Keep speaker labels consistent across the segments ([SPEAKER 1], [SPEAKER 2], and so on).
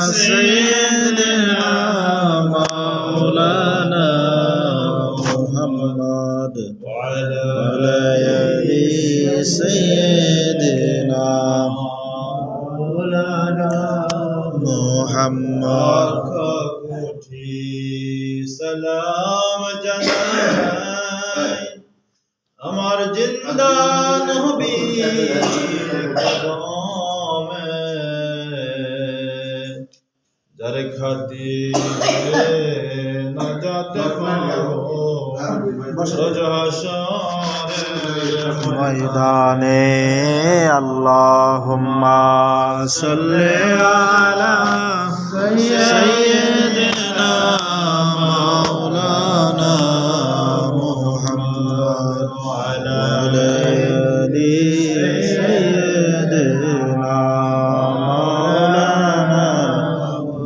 [SPEAKER 1] سيدنا مولانا محمد وعلى آل سيدنا مولانا محمد সালাম জানাই আমার জিন্দা নবীর কদমে যার খাতিরে নাজাত পাবো রোজ হাশরের ময়দানে আল্লাহুম্মা সাল্লি আলা সাইয়্যিদিনা মাওলানা মুহাম্মদ ওয়া আলা আলি সাইয়্যিদিনা মাওলানা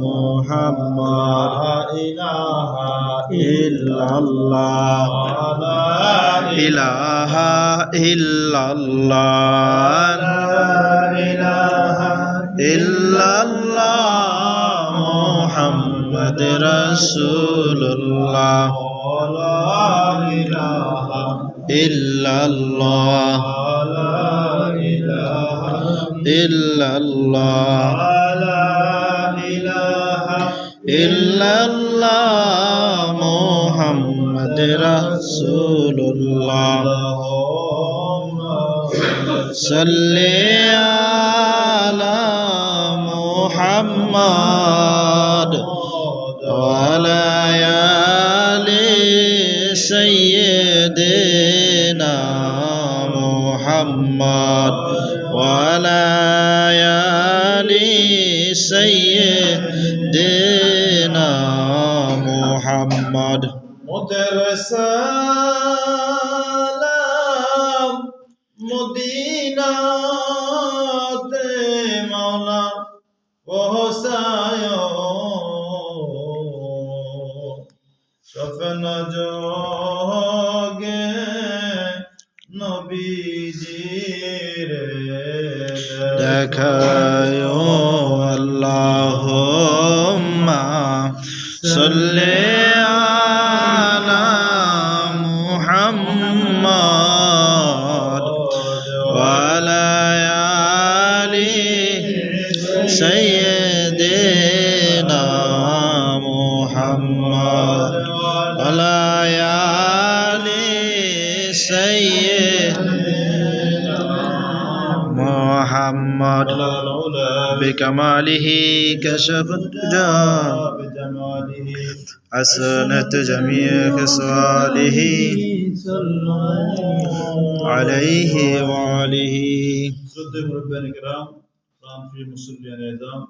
[SPEAKER 1] মুহাম্মদ লা ইলাহা ইল্লাল্লাহ লা ইলাহা ইল্লাল্লাহ লা ইলাহা ইল্লাল্লাহ মুহাম্মদ রাসূলুল্লাহ লা ইলাহা ইল্লাল্লাহ লা ইলাহা ইল্লাল্লাহ লা ইলাহা ইল্লাল্লাহ মুহাম্মদ রাসূলুল্লাহ সাল্লি আলা মুহাম্মদ ওয়া আলা আলি সাইয়্যিদিনা মুহাম্মদ ওয়া আলা আলি সাইয়্যিদিনা মুহাম্মদ মোদের সালাম মদিনাতে মাওলা পৌঁছায় স্বপ্ন যোগে নবীজির দেখায় আল্লাহুম্মা সাল্লি আলা মুহাম্মদ ওয়া আলা আলি সাইয়্যিদিনা মুহাম্মদ ওয়া আলা আলি সাইয়্যিদিনা মুহাম্মদ বিকামালিহি কাশাফাত দুজা বিজামালিহি حسنت جميع خصاله عليه وآله শ্রদ্ধেয় মুরব্বিয়ান কিরাম প্রাণপ্রিয় মুসল্লিয়ান এজাম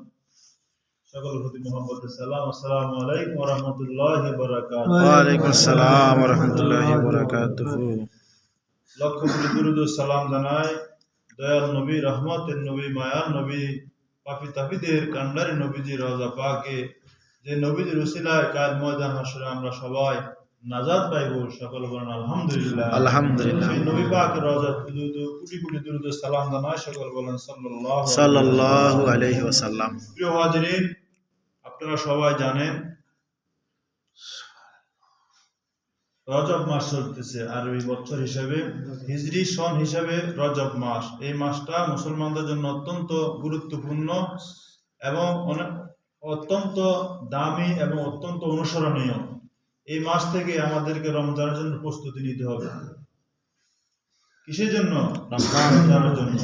[SPEAKER 1] সকলের প্রতি মুহাব্বতের সালাম আসসালামু আলাইকুম ওয়া রাহমাতুল্লাহি ওয়া বারাকাতুহু ওয়া আলাইকুম আসসালাম ওয়া রাহমাতুল্লাহি ওয়া বারাকাতুহু লক্ষ কোটি দুরূদ ও সালাম জানাই দয়াল নবী রহমতের নবী মায়ার নবী পাপী তাপীদের কান্ডারি নবীজির রওজা পাকে যে নবীজির উসিলায় কাল ময়দান হাসরে আমরা সবাই নাজাত পাইব সকলে বলেন আলহামদুলিল্লাহ আলহামদুলিল্লাহ সেই নবী পাকের রওজা কোটি কোটি দুরূদ ও সালাম জানাই সকলে বলেন সাল্লাল্লাহু আলাইহি ওয়াসাল্লাম প্রিয় হাজিরিন আপনারা সবাই জানেন রজব মাস চলতেছে আরবি বছর হিসাবে হিজরি সন হিসাবে রজব মাস এই মাসটা মুসলমানদের জন্য অত্যন্ত গুরুত্বপূর্ণ এবং অত্যন্ত দামি এবং অত্যন্ত অনুসরণীয় এই মাস থেকে আমাদেরকে রমজানের জন্য প্রস্তুতি নিতে হবে কিসের জন্য রমজানের জন্য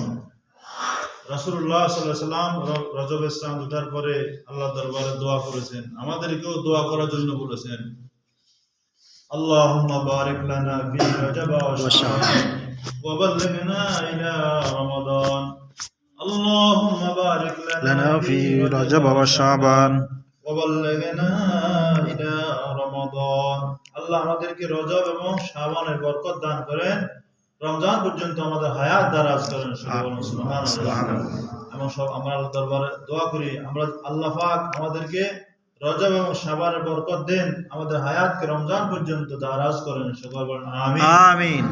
[SPEAKER 1] রাসূলুল্লাহ সাল্লাল্লাহু আলাইহি ওয়াসাল্লাম রজবের চাঁদ ওঠার পরে আল্লাহর দরবারে দোয়া করেছেন আমাদেরকেও দোয়া করার জন্য বলেছেন اللهم بارك لنا في رجب وشعبان وبلغنا إلى رمضان اللهم بارك لنا في رجب وشعبان وبلغنا إلى رمضان আল্লাহ আমাদেরকে রজব এবং শাবানের বরকত দান করেন রমজান পর্যন্ত আমাদের হায়াত দারাজ করেন সুবহানাল্লাহ এবং সব আমরা আল্লাহর দরবারে দোয়া করি আমরা আল্লাহ পাক আমাদেরকে রজব এবং শাবানের বরকত দেন আমাদের হায়াতকে রমজান পর্যন্ত দারাজ করেন সকল বলেন আমিন আমিন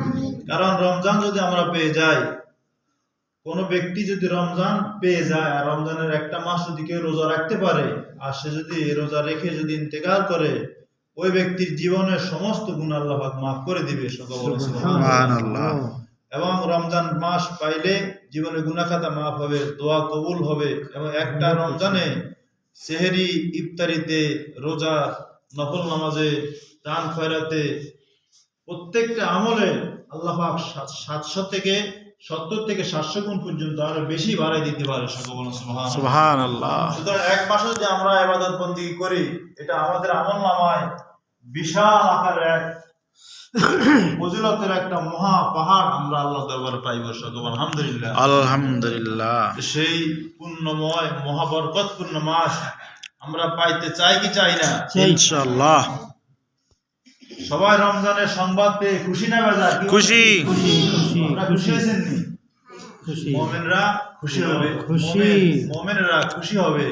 [SPEAKER 1] কারণ রমজান যদি আমরা পেয়ে যাই কোনো ব্যক্তি যদি রমজান পেয়ে যায় আর রমজানের একটা মাস যদি কেউ রোজা রাখতে পারে আর সে যদি রোজা রেখে যদি ইন্তেকাল করে ওই ব্যক্তির জীবনের সমস্ত গুনাহ আল্লাহ পাক মাফ করে দিবে। সুবহানাল্লাহ। এবং রমজান মাস পাইলে জীবনের গুনাহ খাতা মাফ হবে, দোয়া কবুল হবে। এবং একটা রমজানে সেহরি, ইফতারিতে, রোজা, নফল নামাজে, দান খয়রাতে, প্রত্যেকটা আমলে আল্লাহ পাক 700 থেকে 70 থেকে 700 গুণ পর্যন্ত আরো বেশি বাড়াই দিতে পারে। সুবহানাল্লাহ। সুতরাং এক মাসে যে আমরা ইবাদত বন্দেগী করি এটা আমাদের আমলনামায় বিশাল আকারের এক ফজিলতের একটা মহা পাহাড় আমরা আল্লাহ দরবারে পাইব। আলহামদুলিল্লাহ, আলহামদুলিল্লাহ। সেই পুণ্যময় মহাবরকতপূর্ণ মাস আমরা পাইতে চাই কি চাই না? ইনশাআল্লাহ। সবাই রমজানের সংবাদ পেয়ে খুশি না বেজার? খুশি। আমরা খুশি হয়েছেন নি? খুশি। মুমিনরা খুশি হবে, মুমিনেরা খুশি হবে।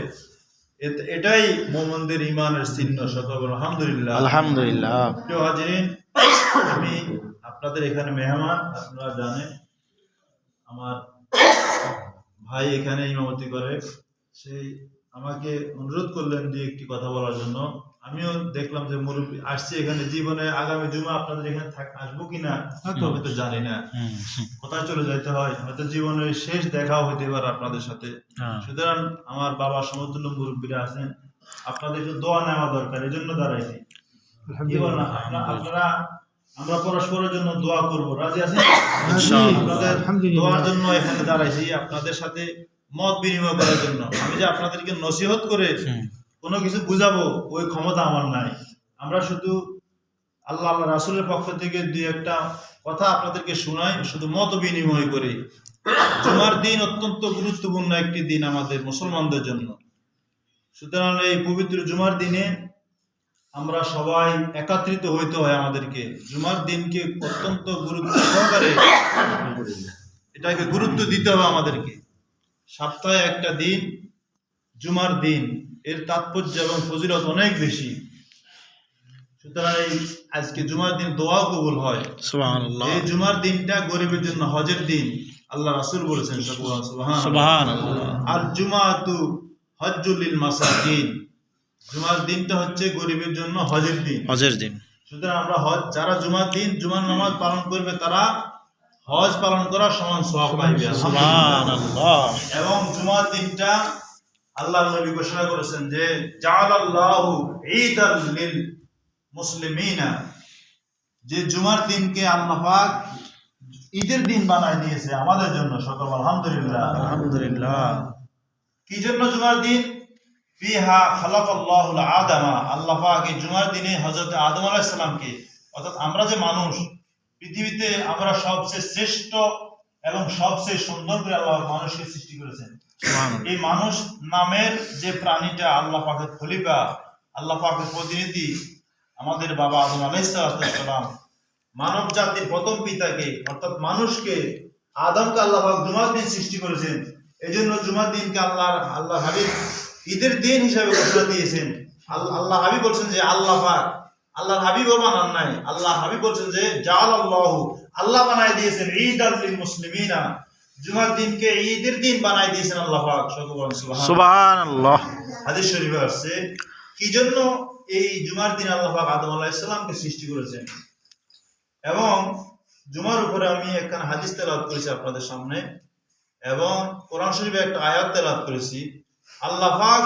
[SPEAKER 1] এটাই মুমিনদের ঈমানের চিহ্ন। সকল আলহামদুলিল্লাহ, আলহামদুলিল্লাহ। প্রিয় হাজিরিন, আমি আপনাদের এখানে মেহমান, আপনারা জানেন। আমার ভাই এখানে ইমামতি করে, সেই আমাকে অনুরোধ করলেন যে একটি কথা বলার জন্য। আমিও দেখলাম যে মুরব্বী আসছে এখানে, জীবনে আগামী জুমা আপনাদের এখানে আসবো কিনা আমি তো জানি না, কোথায় চলে যাইতে হয়, হয়তো জীবনের শেষ দেখাও হইতে পারে আপনাদের সাথে। সুতরাং আমার বাবা সমতুল্য মুরব্বীরা আছেন, আপনাদের একটু দোয়া নেওয়া দরকার, এই জন্য দাঁড়াইছি। আপনারা আমরা পরস্পরের জন্য দোয়া করবো, রাজি আছেন? আপনাদের দোয়ার জন্য এখানে দাঁড়াইছি, আপনাদের সাথে মত বিনিময় করার জন্য। আমি যে আপনাদেরকে নসিহত করে কোনো কিছু বুঝাবো ওই ক্ষমতা আমার নাই। আমরা শুধু আল্লাহ রাসূলের পক্ষ থেকে দুই একটা কথা আপনাদেরকে শোনাই, শুধু মত বিনিময় করি। জুমার দিন অত্যন্ত গুরুত্বপূর্ণ একটি দিন আমাদের মুসলমানদের জন্য। সুতরাং এই পবিত্র জুমার দিনে আমরা সবাই একত্রিত হইতে হয় আমাদেরকে। জুমার দিনকে অত্যন্ত গুরুত্ব সহকারে এটাকে গুরুত্ব দিতে হবে আমাদেরকে। সপ্তাহে একটা দিন জুমার দিন, এর তাৎপর্য এবং ফজিলত অনেক বেশি। সুতরাং আজকে জুমার দিন দোয়া কবুল হয়। সুবহানাল্লাহ। এই জুমার দিনটা গরিবের জন্য হজের দিন, আল্লাহ রাসূল বলেছেন। সুবহানাল্লাহ। আর জুমাতু হজ্জুল লিল মাসাকিন, জুমার দিনটা হচ্ছে গরিবের জন্য হজের দিন, হজের দিন। সুতরাং আমরা যারা জুমার দিন জুমার নামাজ পালন করবে তারা হজ পালন করার সমান সওয়াব পাইবে। সুবহানাল্লাহ। এবং জুমার দিনটা আল্লাহর নবী ঘোষণা করেছেন যে জাআলাল্লাহু ঈদাল লিল মুসলিমিনা, যে জুমার দিনকে আল্লাহ পাক ঈদের দিন বানায় দিয়েছে আমাদের জন্য। সকল আলহামদুলিল্লাহ, আলহামদুলিল্লাহ। কি জন্য জুমার দিন? ফিহা খালাকাল্লাহুল আদামা, আল্লাহ পাক এই জুমার দিনে হযরত আদম আলাইহিস সালামকে, অর্থাৎ আমরা যে মানুষ, পৃথিবীতে আমরা সবচেয়ে শ্রেষ্ঠ এবং সবচেয়ে সুন্দর করে আল্লাহ মানুষকে সৃষ্টি করেছেন। এই মানুষ নামের যে প্রাণীটা আল্লাহ পাকের খলিফা, আল্লাহ পাকের প্রতিনিধি, আমাদের বাবা আদম আলাইহিস সালাম, মানব জাতির প্রথম পিতাকে অর্থাৎ মানুষকে, আদমকে আল্লাহ পাক জুমার দিন সৃষ্টি করেছেন। এই জন্য জুমার দিনকে আল্লাহ হাবিব ঈদের দিন হিসাবে ঘোষণা দিয়েছেন। আল্লাহ হাবিব বলছেন যে আল্লাহ পাক, আল্লাহর হাবিবও বানান নাই, আল্লাহ হাবিব বলছেন যে জাআলাল্লাহু, আল্লাহ বানায় দিয়েছেন ঈদাল লিল মুসলিমিনা, জুমার দিনকে ঈদের দিন বানায় দিয়েছেন আল্লাহ পাক। সুবহানাল্লাহ। হাদিস শরীফে আছে কি জন্য এই জুমার দিন আল্লাহ পাক আদম আলাইহিস সালামকে সৃষ্টি করেছেন। এবং জুমার উপরে আমি একখানা হাদিস তেলাওয়াত করেছি আপনাদের সামনে, এবং কোরআন শরীফে একটা আয়াত তেলাওয়াত করেছি। আল্লাহ পাক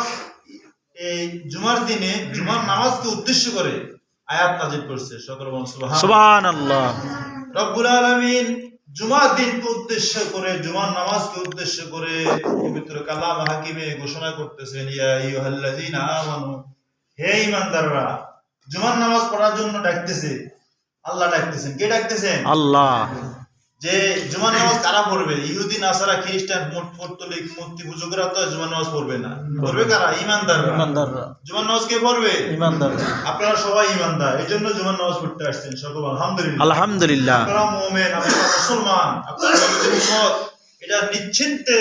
[SPEAKER 1] এই জুমার দিনে জুমার নামাজকে উদ্দেশ্য করে আয়াত নাযিল করেছে। সকল বলুন সুবহানাল্লাহ। রব্বুল আলামিন জুমার দিনকে উদ্দেশ্য করে, জুমার নামাজকে উদ্দেশ্য করে পবিত্র কালাম হাকিমে ঘোষণা করতেছেন, ইয়া আইয়ুহাল্লাযীনা আমানু, হে ঈমানদাররা, জুমার নামাজ পড়ার জন্য ডাকতেছে। আল্লাহ ডাকতেছেন। কে ডাকতেছেন? আল্লাহ। যে জুমার নামাজ কারা পড়বে? ইহুদি, নাসারা, খ্রিস্টান, পৌত্তলিক, মূর্তি পূজকরা তো জুমার নামাজ পড়বে না। পড়বে কারা? ঈমানদাররা। জুমার নামাজ কে পড়বে? ঈমানদাররা। আপনারা সবাই ঈমানদার, এইজন্য জুমার নামাজ পড়তে আসছেন। সকল আলহামদুলিল্লাহ, আলহামদুলিল্লাহ। আপনারা মুমিন, আপনারা মুসলমান, আপনারা উম্মত, এটা নিশ্চিন্তে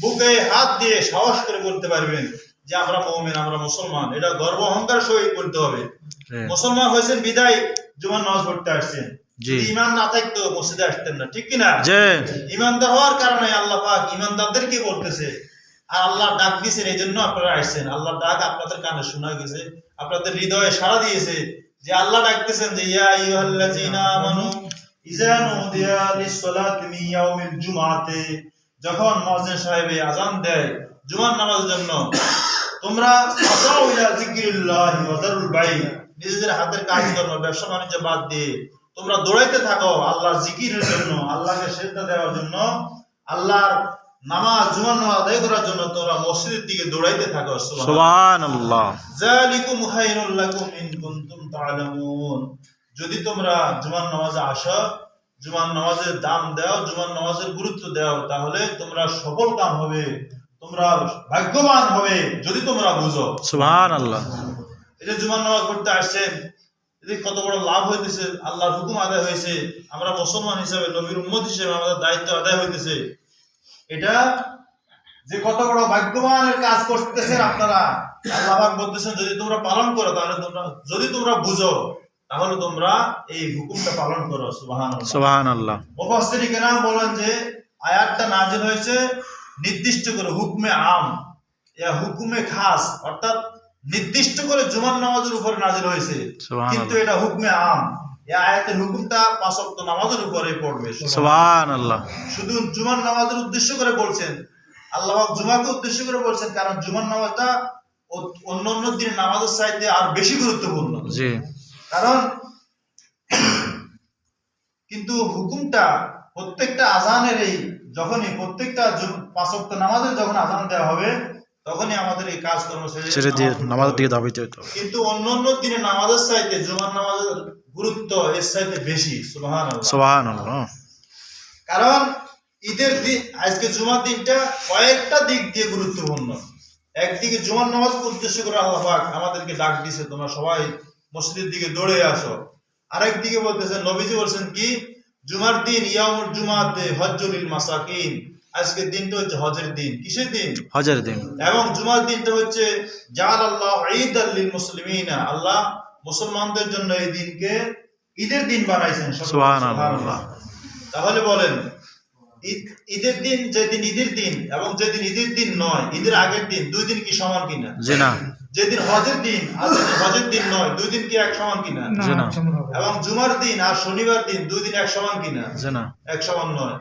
[SPEAKER 1] বুকে হাত দিয়ে সাহস করে বলতে পারবেন যে আমরা মুমিন, আমরা মুসলমান। এটা গর্ব অহংকার সহিত বলতে হবে। মুসলমান হয়েছেন বিদায় জুমার নামাজ পড়তে আসছেন।
[SPEAKER 2] জি।
[SPEAKER 1] ঈমান না থাকতো মসজিদে আসতেন না, ঠিক কিনা?
[SPEAKER 2] জি।
[SPEAKER 1] ঈমানদার হওয়ার কারণে আল্লাহ পাক ঈমানদারদেরকে বলতেছে, আর আল্লাহ ডাক দিয়েছেন, এই জন্য আপনারা আসছেন। আল্লাহ ডাক আপনাদের কানে শোনা গেছে, আপনাদের হৃদয়ে সাড়া দিয়েছে, যে আল্লাহ ডাকতেছেন যে ইয়া আইয়ুহাল্লাযীনা আমানু ইযা নুদিয়া লিস-সালাতি মিন ইয়াউমিল জুমআতি, যখন মুয়াজ্জিন সাহেব আযান দেয় জুমার নামাজের জন্য, তোমরা ফাসাউ ইলা যিকরিল্লাহি ওয়া যারুল বাই', নিজেদের হাতের কাজকর্ম ব্যবসা বাণিজ্য বাদ দিয়ে তোমরা দৌড়াইতে থাকো আল্লাহর জিকিরের জন্য, আল্লাহকে সিজদা দেওয়ার জন্য, আল্লাহর নামাজ জুমার নামাজ আদায় করার জন্য তোমরা মসজিদের দিকে দৌড়াইতে থাকো।
[SPEAKER 2] সুবহানাল্লাহ।
[SPEAKER 1] যালিকুম খায়রুল লাকুম ইন কুনতুম তা'লামুন, যদি তোমরা জুমার নামাজে আসো, জুমার নামাজের দাম দাও, জুমার নামাজের গুরুত্ব দাও, তাহলে তোমরা সফল কাম হবে, তোমরা ভাগ্যবান হবে যদি তোমরা বুঝো।
[SPEAKER 2] সুবহানাল্লাহ।
[SPEAKER 1] এই যে জুমার নামাজ পড়তে আসছেন, এতে কত বড় লাভ হইতেছে, আল্লাহর হুকুম আদায় হয়েছে, আমরা মুসলমান হিসেবে, নবীর উম্মত হিসেবে আমাদের দায়িত্ব আদায় হইতেছে, এটা যে কত বড় ভাগ্যবানের কাজ করতেছেন আপনারা। আল্লাহ পাক বলতেছেন যদি তোমরা পালন করো, তাহলে তোমরা, যদি তোমরা বুঝো তাহলে তোমরা এই হুকুমটা পালন করো। সুবহানাল্লাহ
[SPEAKER 2] সুবহানাল্লাহ।
[SPEAKER 1] মুফাসসিরিন কেরাম বলেন যে আয়াতটা নাযিল হয়েছে নির্দিষ্ট করে হুকমে আম, ইয়া হুকুমে খাস, অর্থাৎ নির্দিষ্ট করে জুমার নামাজের উপরে নাযিল হয়েছে, কিন্তু এটা হুকমে আম। এই আয়াতের হুকুমটা 5 ওয়াক্ত নামাজের উপরে পড়বে।
[SPEAKER 2] সুবহানাল্লাহ।
[SPEAKER 1] শুধু জুমার নামাজের উদ্দেশ্য করে বলছেন, আল্লাহ পাক জুমাকে উদ্দেশ্য করে বলছেন, কারণ জুমার নামাজটা অন্যান্য দিনের নামাজের চাইতে আর বেশি গুরুত্বপূর্ণ।
[SPEAKER 2] জি।
[SPEAKER 1] কারণ কিন্তু হুকুমটা প্রত্যেকটা আজানের, এই যখনই প্রত্যেকটা 5 ওয়াক্ত নামাজের যখন আজান দেওয়া হবে, তখনই আমাদের এই কাজকর্ম
[SPEAKER 2] ছেড়ে দিয়ে নামাজের দিকে ধাবিত হতে হবে।
[SPEAKER 1] কিন্তু অন্যান্য দিনে নামাজের চাইতে জুমার নামাজের গুরুত্ব এর চাইতে বেশি। সুবহানাল্লাহ
[SPEAKER 2] সুবহানাল্লাহ।
[SPEAKER 1] কারণ ঈদের দিন, আজকে জুমার দিনটা কয়েকটা দিক দিয়ে গুরুত্বপূর্ণ। একদিকে জুমার নামাজ উদ্দেশ্য করে আল্লাহ পাক আমাদেরকে ডাক দিয়েছে, তোমরা সবাই মসজিদের দিকে দৌড়ে আসো। আরেক দিকে বলতেছেন, নবীজি বলছেন কি, জুমার দিন ইয়াউমুল জুমাতে হজ্জুল মাসাকিন, আজকের দিনটা হচ্ছে হজের দিন। কিসের দিন? হজের দিন। এবং জুমার দিনটা হচ্ছে জাআলাল্লাহু ঈদাল লিল মুসলিমিনা, আল্লাহ মুসলমানদের জন্য এই দিনকে ঈদের দিন বানাইছেন। সুবহানাল্লাহ। তাহলে বলেন ঈদের দিন, যেদিন ঈদের দিন এবং যেদিন ঈদের দিন নয়, ঈদের আগের দিন, দুই দিন কি সমান কিনা? জি না। যেদিন হজের দিন আর যেদিন হজের দিন নয়, দুই দিন কি এক সমান কিনা? জি না। এবং জুমার দিন আর শনিবার দিন, দুই দিন এক সমান কিনা? জি না, এক সমান নয়।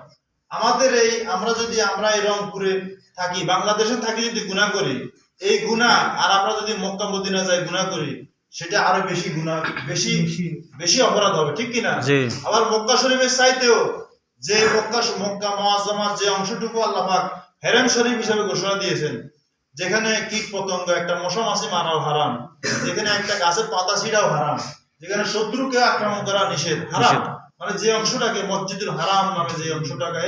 [SPEAKER 1] আমাদের এই, আমরা এই রংপুরে থাকি, বাংলাদেশে থাকি, যদি গুনাহ করি, এই গুনাহ, আর আমরা যদি মক্কা মদিনা যাই গুনাহ করি, সেটা আরো বেশি গুনাহ, বেশি অপরাধ হবে, ঠিক কিনা? আবার মক্কা শরীফের চাইতেও, যে মক্কা মুআজ্জামার যে অংশটুকু আল্লাহ পাক হেরেম শরীফ হিসেবে ঘোষণা দিয়েছেন, যেখানে কীট পতঙ্গ, একটা মশা মাছি মারাও হারাম, যেখানে একটা গাছের পাতা ছিঁড়াও হারাম, যেখানে শত্রুকে আক্রমণ করা নিষেধ, হারাম, মানে যে অংশটাকে মসজিদুল হারাম নামে যে অংশটাকে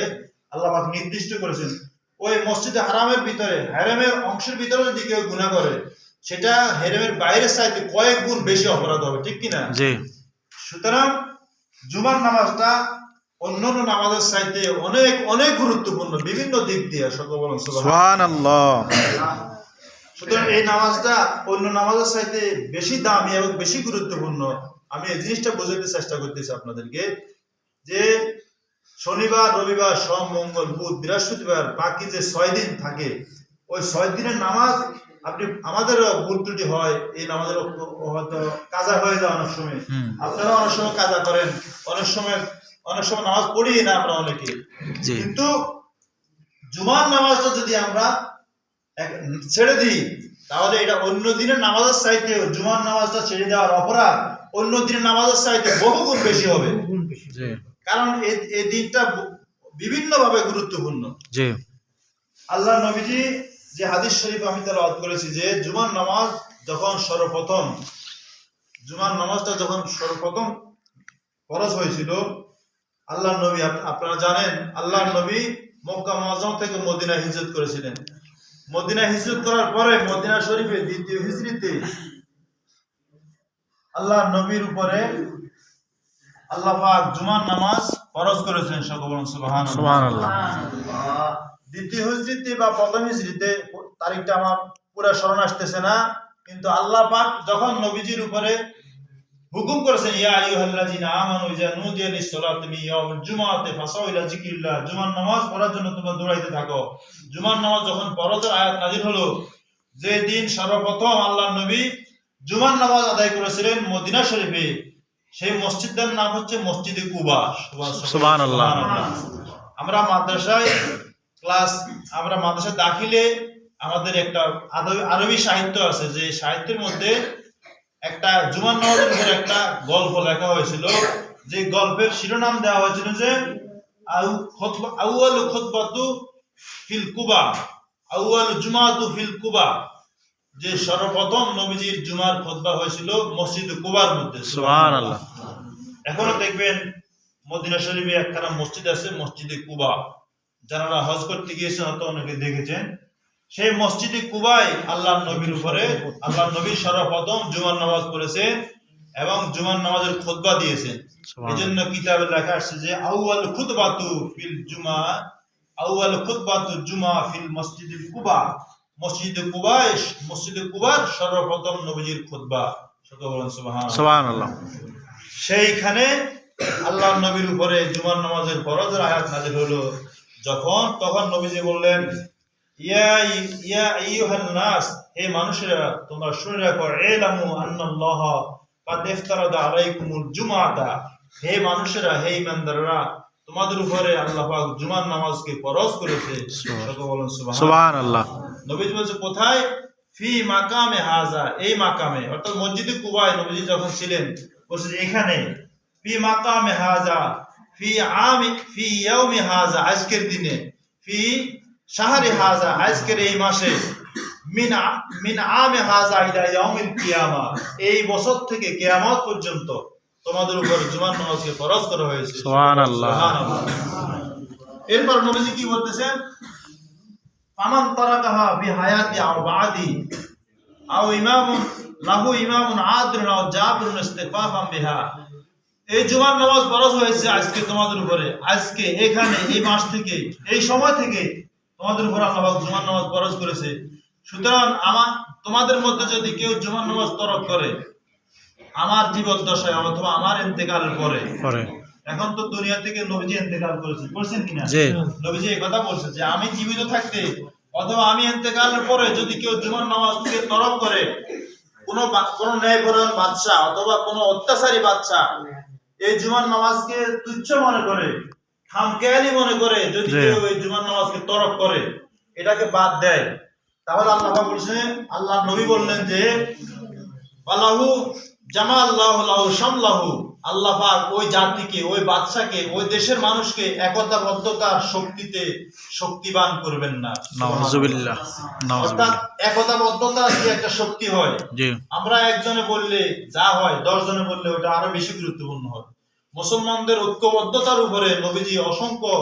[SPEAKER 1] আল্লাহ পাক নির্দিষ্ট করেছেন, ওই মসজিদে হারামের ভিতরে, হেরেমের অংশের ভিতরে যদি কেউ গুনাহ করে, সেটা হেরেমের বাইরের চাইতে কয়েক গুণ বেশি অপরাধ হবে, ঠিক কিনা? জি। সুতরাং জুমার নামাজটা অন্যান্য নামাজের চাইতে অনেক অনেক গুরুত্বপূর্ণ বিভিন্ন দিক দিয়ে। সকল বলেন সুবহানাল্লাহ। সুতরাং এই নামাজটা অন্য নামাজের চাইতে বেশি দামি এবং বেশি গুরুত্বপূর্ণ। আমি এই জিনিসটা বোঝাতে চেষ্টা করতেছি আপনাদেরকে, যে শনিবার, রবিবার, সোম, মঙ্গল, বুধ, বৃহস্পতিবার, বাকি যে 6 দিন থাকে, ওই 6 দিনের নামাজ আপনি, আমাদেরও ভুল ত্রুটি হয়, এই নামাজের হয়তো কাজা হয়ে যায় অনেক সময়, আপনারা অনেক সময় কাজা করেন, অনেক সময় নামাজ পড়ি না আমরা অনেকে, কিন্তু জুমার নামাজটা যদি আমরা ছেড়ে দিই, তাহলে এটা অন্য দিনের নামাজের চাইতে, জুমার নামাজটা ছেড়ে দেওয়ার অপরাধ অন্য দিনের নামাজের চাইতে বহুগুণ বেশি হবে। কারণ এই দিনটা বিভিন্ন ভাবে গুরুত্বপূর্ণ। আল্লাহ নবীজি যে হাদিস শরীফ আমি তেলাওয়াত করেছি, যে জুমার নামাজটা যখন সর্বপ্রথম ফরজ হয়েছিল, আল্লাহ নবী, আপনারা জানেন, আল্লাহ নবী মক্কা মুআজ্জাম থেকে মদিনা হিজরত করেছিলেন। মদিনা হিজরত করার পরে মদিনা শরীফে দ্বিতীয় হিজরিতে আল্লাহ নবীর উপরে আল্লাহ পাক জুমার নামাজ ফরজ করেছেন। সকল বলেন সুবহানাল্লাহ। দ্বিতীয় হিজরিতে বা প্রথম হিজরিতে, তারিখটা আমার পুরো স্মরণ আসতেছে না, কিন্তু আল্লাহ পাক যখন নবীজির উপরে হুকুম করেছেন ইয়া আইয়ুহাল্লাযিনা আমানু ইযা নুদিয়া লিস-সালাতি মিন ইয়াউমিল জুমআতি ফাসাউ ইলা যিকরিল্লাহ। জুমার নামাজ পড়ার জন্য তোমরা দৌড়াইতে থাকো। জুমার নামাজ যখন ফরজের আয়াত নাযিল হলো, যে দিন সর্বপ্রথম আল্লাহর নবী জুমার নামাজ আদায় করেছিলেন মদিনা শরীফে, সেই মসজিদের নাম হচ্ছে মসজিদে কুবা।
[SPEAKER 2] সুবহানাল্লাহ।
[SPEAKER 1] আমরা মাদ্রাসায় দাখিলে আমাদের একটা আরবি সাহিত্য আছে, যে সাহিত্যের মধ্যে একটা জুমার নামাজের উপর একটা গল্প লেখা হয়েছিল, যে গল্পের শিরোনাম দেওয়া হয়েছিল যে আউয়ালু খুতবাতু ফিল কুবা, আউয়ালু জুমাতু ফিল কুবা, যে সর্বপ্রথম নবীজির জুমার খুতবা হয়েছিল মসজিদে কুবার মধ্যে।
[SPEAKER 2] সুবহানাল্লাহ।
[SPEAKER 1] এখনো দেখবেন মদিনা শরীফে একখানা মসজিদ আছে, মসজিদে কুবা। যারা হজ করতে গিয়েছেন হয়তো অনেকে দেখেছেন। সেই মসজিদে কুবায় আল্লাহর নবীর উপরে আল্লাহর নবী সর্বপ্রথম জুমার নামাজ পড়েছেন এবং জুমার নামাজের খুতবা দিয়েছেন। এজন্য কিতাবে লেখা আসছে যে আউয়াল খুতবাতু ফিল জুমা, আউয়াল খুতবাতু জুমা ফিল মসজিদুল কুবা। মসজিদে কুবার সর্বপ্রথম নবীজির খুতবা। সকলে বলেন সুবহানাল্লাহ।
[SPEAKER 2] সুবহানাল্লাহ।
[SPEAKER 1] সেইখানে আল্লাহর নবীর উপরে জুমার নামাজের ফরজের আয়াত নাযিল হলো তখন নবীজি বললেন ইয়া আইয়ুহান নাস, হে মানুষেরা তোমরা শুনে রাখো, ইলামু আন্নাল্লাহ কাদ ইফতারাদা আলাইকুমুল জুমআতা। হে মানুষেরা, হে ঈমানদাররা, তোমাদের উপরে আল্লাহ পাক জুমার নামাজকে ফরজ করেছে। সকলে বলেন
[SPEAKER 2] সুবহানাল্লাহ।
[SPEAKER 1] নবীজি বলছে কোথায়? ফি মাকামে হাজা, এই মাকামে, অর্থাৎ মসজিদে কুবায় নবীজি যখন ছিলেন বলছে এখানে, ফি মাকামে হাজা ফি ইয়াউমি হাজা, আজকের দিনে, ফি শাহরি হাজা, আজকের এই মাসে, মিন আমে হাজা ইলা ইয়াউমিল কিয়ামা, এই বছর থেকে কিয়ামত পর্যন্ত তোমাদের উপর জুমার নামাজকে ফরজ করা হয়েছে।
[SPEAKER 2] সুবহানাল্লাহ।
[SPEAKER 1] এরপর নবীজি কি বলতেছেন? ফামান তারাকাহা বি হায়াতি আও বাদি আও ইমামুন আদিলুন আও জাবিরুন ইস্তিগফাফান বিহা। এই জুমার নামাজ ফরজ হয়েছে আজকে তোমাদের উপরে, আজকে এখানে এই মাস থেকে, এই সময় থেকে তোমাদের উপর আল্লাহ জুমার নামাজ ফরজ করেছে। সুতরাং তোমাদের মধ্যে যদি কেউ জুমার নামাজ তরক করে আমার জীবদ্দশায় অথবা আমার ইন্তেকালের পরে, এখন তো দুনিয়া থেকে নবীজি ইন্তেকাল করেছেন, বলছেন কিনা? নবীজি এই কথা বলছেন যে আমি জীবিত থাকতে অথবা আমি ইন্তেকালের পরে যদি কেউ জুমার নামাজকে তরক করে, কোন ন্যায়পরায়ণ বাদশা অথবা কোন অত্যাচারী বাদশা এই জুমার নামাজকে তুচ্ছ মনে করে, খামখেয়ালি মনে করে, যদি কেউ এই জুমার নামাজকে তরক করে, এটাকে বাদ দেয়, তাহলে আল্লাহ বলছেন, আল্লাহ নবী বললেন যে বালাহু জামাআল্লাহু লাহু শামলাহু, আল্লাহ পাক ওই জাতিকে, ওই বাদশাকে, ওই দেশের মানুষকে একতাবদ্ধতার শক্তিতে শক্তিবান করবেন না।
[SPEAKER 2] নাউযুবিল্লাহ।
[SPEAKER 1] অর্থাৎ একতাবদ্ধতা যে একটা শক্তি হয়, আমরা একজনে বললে যা হয় 10 জনে বললে ওটা আরো বেশি গুরুত্বপূর্ণ হয়। মুসলমানদের ঐক্যবদ্ধতার উপরে নবীজি অসংখ্য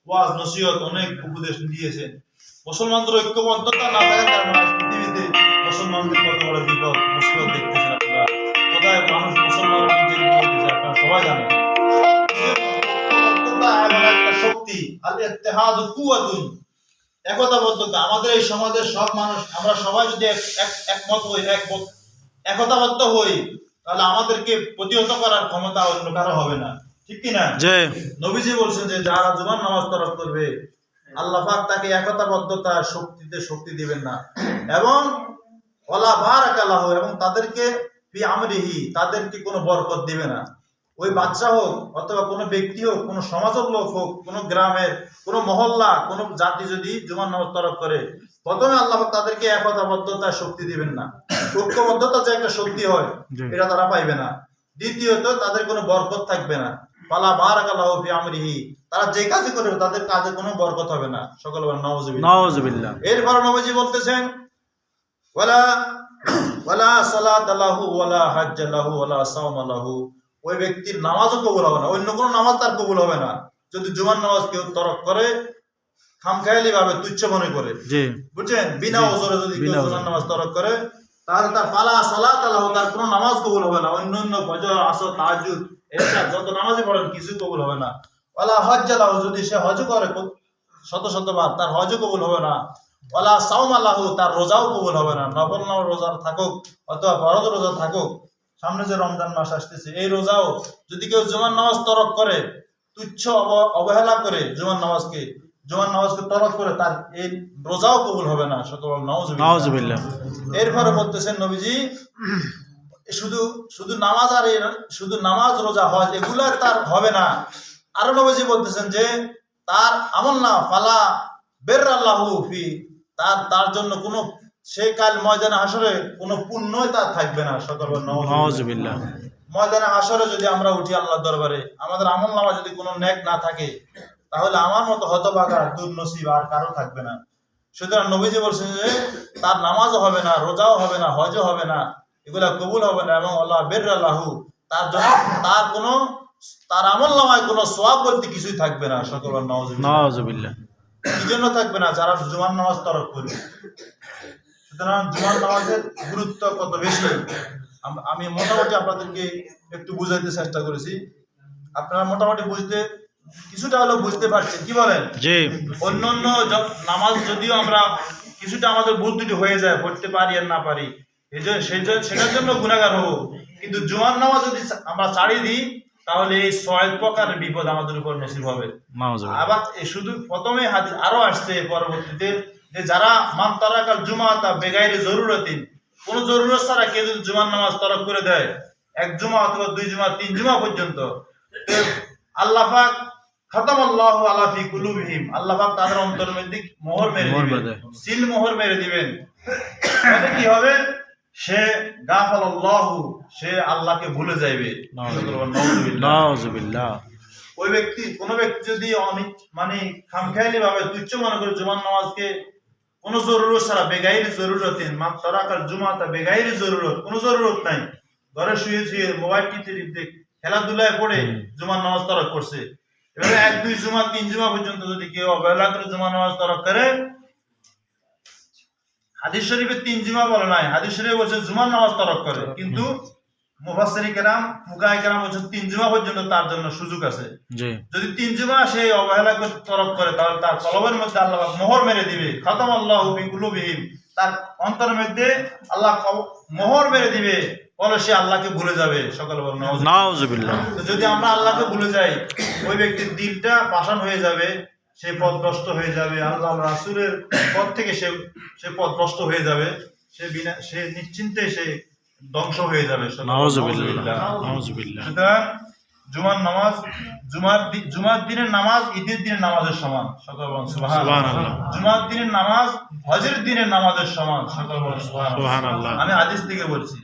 [SPEAKER 1] ওয়াজ নসিহত, অনেক উপদেশ দিয়েছেন। মুসলমানদের ঐক্যবদ্ধতা না থাকার কারণে পৃথিবীতে মুসলমানদের কত বড় বিপদ মুসিবত দেখতেছেন আপনারা। কোথায় মানুষ মুসলমানরা নিজের বিপদ, আপনারা সবাই জানেন। একটা শক্তি, আল ইত্তিহাদু কুওয়াতুন, একতাবদ্ধতা। আমাদের এই সমাজের সব মানুষ, আমরা সবাই যদি একমত হই, একতাবদ্ধ হই, তাহলে আমাদেরকে প্রতিহত করার ক্ষমতা অন্য কারো হবে না, ঠিক কিনা? নবীজি বলছেন যে যারা জুমার নামাজ তরক করবে আল্লাহ পাক তাকে একতাবদ্ধতা শক্তিতে শক্তি দিবেন না, এবং ওয়ালা বারাকা লাহু, এবং তাদেরকে ফি আমরিহি, তাদেরকে কোনো বরকত দিবে না। ওই বাদশা হোক অথবা কোনো ব্যক্তি হোক, কোনো সমাজের লোক হোক, কোনো গ্রামের, কোনো মহল্লা, কোনো জাতি যদি জুমার নামাজ তরক করে, প্রথমে আল্লাহ তাদেরকে একতাবদ্ধতা শক্তি দিবেন না। ঐক্যবদ্ধতা যে একটা শক্তি হয় এটা তারা পাইবে না। দ্বিতীয়ত তাদের কোনো বরকত থাকবে না। ওয়ালা বারাকা লাহু ফি আমরিহি, তারা যে কাজই করবে তাদের কাজে কোনো বরকত হবে না। সকলে বলেন নাউযুবিল্লাহ। এরপর নবীজি বলতেছেন ওয়ালা সালাতা লাহু ওয়ালা হাজ্জা লাহু ওয়ালা সাওমা লাহু, ওই ব্যক্তির নামাজও কবুল হবে না, অন্য কোনো নামাজ তার কবুল হবে না যদি জুমার নামাজ কেউ তরক করে, খামখেয়ালি ভাবে, তুচ্ছ মনে করে, বুঝছেন? বিনা ওজরে যদি কেউ জুমার নামাজ তরক করে, তাহলে তার ফালা সালাতা লাহু, তার কোনো নামাজ কবুল হবে না। অন্য ফজর, আসর, তাহাজ্জুদ, এশা যত নামাজই পড়েন কিছু কবুল হবে না। ওয়ালা হাজ্জা লাহু, যদি সে হজ করে শতবার, তার হজও কবুল হবে না। ওয়ালা সাওমা লাহু, তার রোজাও কবুল হবে না। নফল রোজা থাকুক অথবা ফরজ রোজা থাকুক, সামনে যে রমজান মাস আসতেছে, এই রোজাও যদি কেউ জুমার নামাজ তরক করে, তুচ্ছ অবহেলা করে জুমার নামাজকে তরক করে, তার এই রোজাও কবুল হবে না। সকল
[SPEAKER 2] নাউজুবিল্লাহ।
[SPEAKER 1] এরপরে বলতেছেন নবীজি, শুধু নামাজ আর শুধু নামাজ রোজা হজ এগুলা তার হবে না। আরো নবীজি বলতেছেন যে তার আমল না ফালা বের আল্লাহু ফি, তার জন্য কোনো সেই কাল ময়দানে হাসরে কোনো পুণ্যই তার থাকবে না। সকল
[SPEAKER 2] নাউজুবিল্লাহ।
[SPEAKER 1] ময়দানে হাসরে যদি আমরা উঠি আল্লাহর দরবারে, আমাদের আমল নামা যদি কোনো নেক না থাকে, তাহলে আমার মতো হতভাগা দুর্নসিব আর কারো থাকবে না। সুতরাং নবীজি বলছেন যে তার নামাজও হবে না, রোজাও হবে না, হজও হবে না, এগুলা কবুল হবে না। এবং আল্লাহ বের আল্লাহু, তার জন্য তার আমল নামায় কোনো সওয়াব বলতে কিছুই থাকবে না। সকল
[SPEAKER 2] নাউজুবিল্লাহ।
[SPEAKER 1] কি জন্য থাকবে না? যারা জুমার নামাজ তরক করবে। সুতরাং জুমার নামাজের গুরুত্ব কত বেশি আমি মোটামুটি আপনাদেরকে একটু বুঝাইতে চেষ্টা করেছি। আপনারা মোটামুটি কিছুটা হলেও বুঝতে পারছেন, কি বলেন?
[SPEAKER 2] জি।
[SPEAKER 1] অন্যান্য নামাজ যদিও আমরা কিছুটা আমাদের ভুল ত্রুটি হয়ে যায়, পড়তে পারি আর না পারি, সেটার জন্য গুনাহগার হবো, কিন্তু জুমার নামাজ যদি আমরা ছাড়িয়ে দিই, তাহলে এই 6 প্রকারের বিপদ আমাদের উপর নসিব হবে। আবার শুধু প্রথমে হাদিস আরো আসছে পরবর্তীতে, যে যারা মান তারাকাল জুমাতা বেগাইরে জরুরতিন, কোন জরুরত ছাড়া কেউ যদি জুমার নামাজ তরক করে দেয়, 1 জুমা অথবা 2 জুমা 3 জুমা পর্যন্ত, আল্লাহ পাক খাতামাল্লাহু আলা ফি কুলুবিহিম, আল্লাহ পাক তাদের অন্তরের মধ্যে মোহর মেরে দিবেন, সিল মোহর মেরে দিবেন। তাহলে কি হবে? সে গাফালাল্লাহু, সে আল্লাহকে ভুলে যাবে।
[SPEAKER 2] নাউজুবিল্লাহ।
[SPEAKER 1] ওই কোন ব্যক্তি যদি মানে খামখেয়ালি ভাবে তুচ্ছ মনে করে জুমার নামাজকে কোন জরুরত ছাড়া, বেগাইরি জরুরতিন, মান তারাকাল জুমাতা বেগাইরি জরুরত, কোন জরুরত নাই, ঘরে শুয়ে শুয়ে মোবাইল টিপতে খেলাধুলায় পড়ে জুমার নামাজ তরক করছে, এভাবে 1 2 জুমা 3 জুমা পর্যন্ত যদি কেউ অবহেলা করে জুমার নামাজ তরক করে, হাদিস শরীফে 3 জুমা বলে নাই, হাদিস শরীফে বলছে জুমার নামাজ তরক করে, কিন্তু মুফাসসির কেরাম ফুকাহায়ে কেরাম বলছে 3 জুমা পর্যন্ত তার জন্য সুযোগ আছে। যদি 3 জুমা সে অবহেলা করে তরক করে, তাহলে তার কলবের মধ্যে আল্লাহ মোহর মেরে দিবে, খাতামাল্লাহু ফি কুলুবিহিম, তার অন্তরের মধ্যে আল্লাহ মোহর মেরে দিবে, বলে সে আল্লাহকে ভুলে যাবে। সকল বলেন
[SPEAKER 2] নাউজুবিল্লাহ।
[SPEAKER 1] যদি আমরা আল্লাহকে ভুলে যাই, ওই ব্যক্তির দিলটা পাষাণ হয়ে যাবে, সে পথভ্রষ্ট হয়ে যাবে, আল্লাহ রাসূলের পথ থেকে সে পথভ্রষ্ট হয়ে যাবে, সে নিশ্চিন্তে সে ধ্বংস হয়ে যাবে। সুতরাং জুমার দিনের নামাজ ঈদের দিনের নামাজের সমান। সকল বলেন সুবহানাল্লাহ। জুমার দিনের নামাজ হজের দিনের নামাজের সমান। সকল বলেন সুবহানাল্লাহ। আমি হাদিস থেকে বলছি।